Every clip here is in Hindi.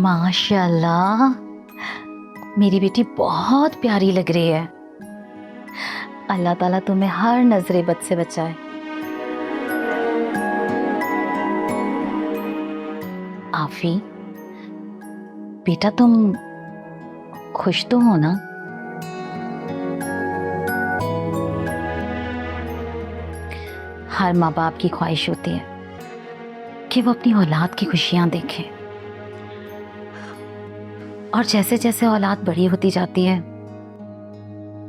माशाल्लाह, मेरी बेटी बहुत प्यारी लग रही है। अल्लाह ताला तुम्हें हर नजरे बद से बचाए। आफी बेटा, तुम खुश तो हो ना? हर माँ बाप की ख्वाहिश होती है कि वो अपनी औलाद की खुशियां देखें, और जैसे जैसे औलाद बड़ी होती जाती है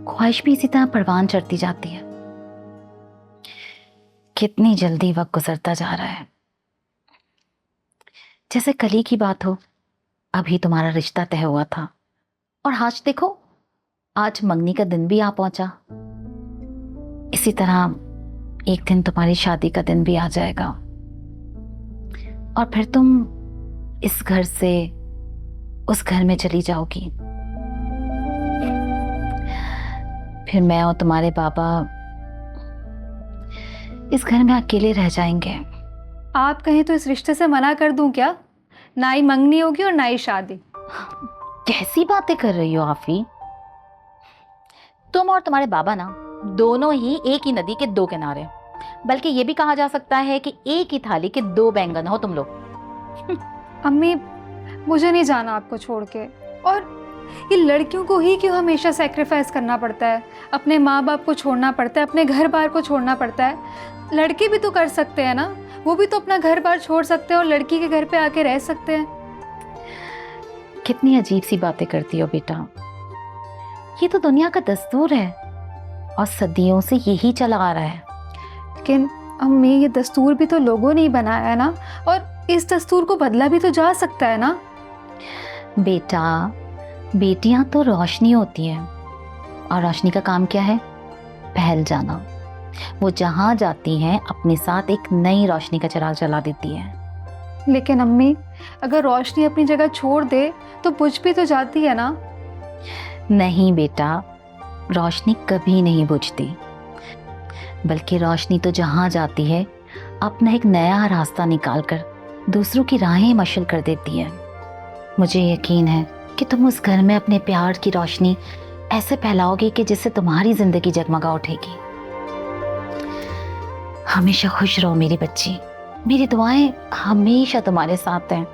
ख्वाहिश भी इसी तरह परवान चढ़ती जाती है। कितनी जल्दी वक्त गुजरता जा रहा है। जैसे कल ही की बात हो, अभी तुम्हारा रिश्ता तय हुआ था और आज देखो, आज मंगनी का दिन भी आ पहुंचा। इसी तरह एक दिन तुम्हारी शादी का दिन भी आ जाएगा और फिर तुम इस घर से उस घर में चली जाओगी। फिर मैं और तुम्हारे बाबा इस घर में अकेले रह जाएंगे। आप कहें तो इस रिश्ते से मना कर दूं क्या? ना ही मंगनी होगी और ना ही शादी। कैसी बातें कर रही हो आफी? तुम और तुम्हारे बाबा ना दोनों ही एक ही नदी के दो किनारे, बल्कि ये भी कहा जा सकता है कि एक ही थाली के दो बैंगन हो तुम लोग। अम्मी, मुझे नहीं जाना आपको छोड़ के। और ये लड़कियों को ही क्यों हमेशा सेक्रीफाइस करना पड़ता है? अपने माँ बाप को छोड़ना पड़ता है, अपने घर बार को छोड़ना पड़ता है। लड़के भी तो कर सकते हैं ना, वो भी तो अपना घर बार छोड़ सकते हैं और लड़की के घर पे आके रह सकते हैं। कितनी अजीब सी बातें करती हो बेटा। ये तो दुनिया का दस्तूर है और सदियों से यही चला आ रहा है। लेकिन अम्मी, ये दस्तूर भी तो लोगों ने ही बनाया है ना, और इस दस्तूर को बदला भी तो जा सकता है ना। बेटा, बेटियां तो रोशनी होती हैं और रोशनी का काम क्या है? फैल जाना। वो जहां जाती हैं अपने साथ एक नई रोशनी का चिराग जला देती है। लेकिन अम्मी, अगर रोशनी अपनी जगह छोड़ दे तो बुझ भी तो जाती है ना। नहीं बेटा, रोशनी कभी नहीं बुझती, बल्कि रोशनी तो जहां जाती है अपना एक नया रास्ता निकालकर दूसरों की राहें मशल कर देती है। मुझे यकीन है कि तुम उस घर में अपने प्यार की रोशनी ऐसे फैलाओगे कि जिससे तुम्हारी जिंदगी जगमगा उठेगी। हमेशा खुश रहो मेरी बच्ची, मेरी दुआएं हमेशा तुम्हारे साथ हैं।